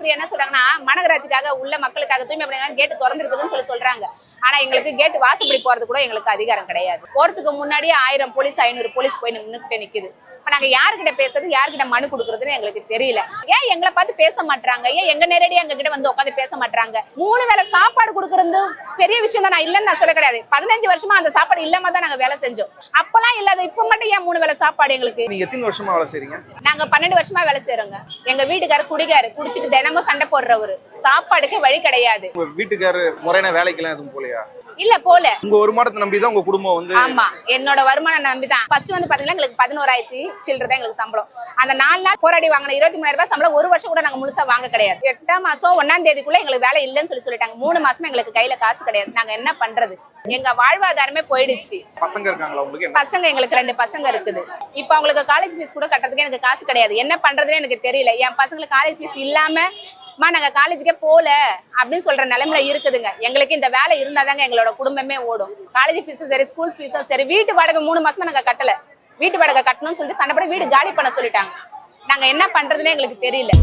இப்படி என்ன சொல்றாங்கன்னா மாநகராட்சிக்காக உள்ள மக்களுக்காக தூய்மை பணியாளர் கேட்டு திறந்துருக்குதுன்னு சொல்றாங்க. ஆனா எங்களுக்கு கேட்டு வாசப்படி போறது கூட எங்களுக்கு அதிகாரம் கிடையாது. போறதுக்கு முன்னாடியே 1000 போலீஸ் 500 போலீஸ் போய் நின்னுட்டு நிக்குது. இப்ப நாங்க யாருக்கிட்ட பேசுறது, யாருக்கிட்ட மனு கொடுக்கறதுன்னு எங்களுக்கு தெரியல. ஏன் எங்களை பார்த்து பேச மாட்டாங்க? ஏன் எங்க நேரடியா எங்க கிட்ட வந்து உட்காந்து பேச மாட்டாங்க? 3 வேளை சாப்பாடு கொடுக்கறது பெரிய விஷயம் தான். நான் இல்லன்னு நான் சொல்ல கிடையாது. 15 வருஷமா அந்த சாப்பாடு இல்லாம தான் நாங்க வேலை செஞ்சோம். அப்பெல்லாம் இல்லாத இப்ப மட்டும் ஏன் 3 வேளை சாப்பாடு எங்களுக்கு? நீங்க எத்தனை வருஷமா வேலை செய்றீங்க? நாங்க 12 வருஷமா வேலை செய்யறோங்க. எங்க வீட்டுக்காரர் குடிகாரு, குடிச்சிட்டு தினமும் சண்டை போடுறவரு. சாப்பாடுக்கு வழி கிடையாது. உங்க வீட்டுக்காரர் முறையான வேலைக்கெல்லாம் எதுவும் போலையா? இல்ல போல. உங்க வருமானத்தை நம்பிதான் உங்க குடும்பம் வந்து? ஆமா, என்னோட வருமானம் நம்பிதான். ஃபர்ஸ்ட் வந்து பாத்தீங்கன்னா எங்களுக்கு 11,000 சில்லறை தான் எங்களுக்கு சம்பளம். அந்த 4 நாள் போராடி வாங்கின 23,000 ரூபாய் சம்பளம் ஒரு வருஷம் கூட நாங்க முழுசா வாங்க கிடையாது. 8ஆம் மாசம் 1ஆம் தேதிக்குள்ள எங்களுக்கு வேலை இல்லைன்னு சொல்லிட்டாங்க. 3 மாசமா எங்களுக்கு கையில காசு கிடையாது. நாங்க என்ன பண்றது? எங்க வாழ்வாதாரமே போயிடுச்சு. பசங்க இருக்காங்களா உங்களுக்கு? பசங்க எங்களுக்கு 2 பசங்க இருக்குது. இப்ப அவங்களுக்கு காலேஜ் ஃபீஸ் கூட கட்டுறதுக்கு எனக்கு காசு கிடையாது. என்ன பண்றதுன்னு எனக்கு தெரியல. என் பசங்களுக்கு காலேஜ் ஃபீஸ் இல்லாம நாங்க காலேஜுக்கே போல அப்படின்னு சொல்ற நிலைமையில இருக்குதுங்க. எங்களுக்கு இந்த வேலை இருந்தாதாங்க எங்களோட குடும்பமே ஓடும். காலேஜ் ஃபீஸும் சரி, ஸ்கூல் ஃபீஸும் சரி, வீட்டு வாடகை 3 மாசமா நாங்க கட்டல. வீட்டு வாடகை கட்டணும்னு சொல்லிட்டு சண்டைப்பட வீடு காலி பண்ண சொல்லிட்டாங்க. நாங்க என்ன பண்றதுன்னு எங்களுக்கு தெரியல.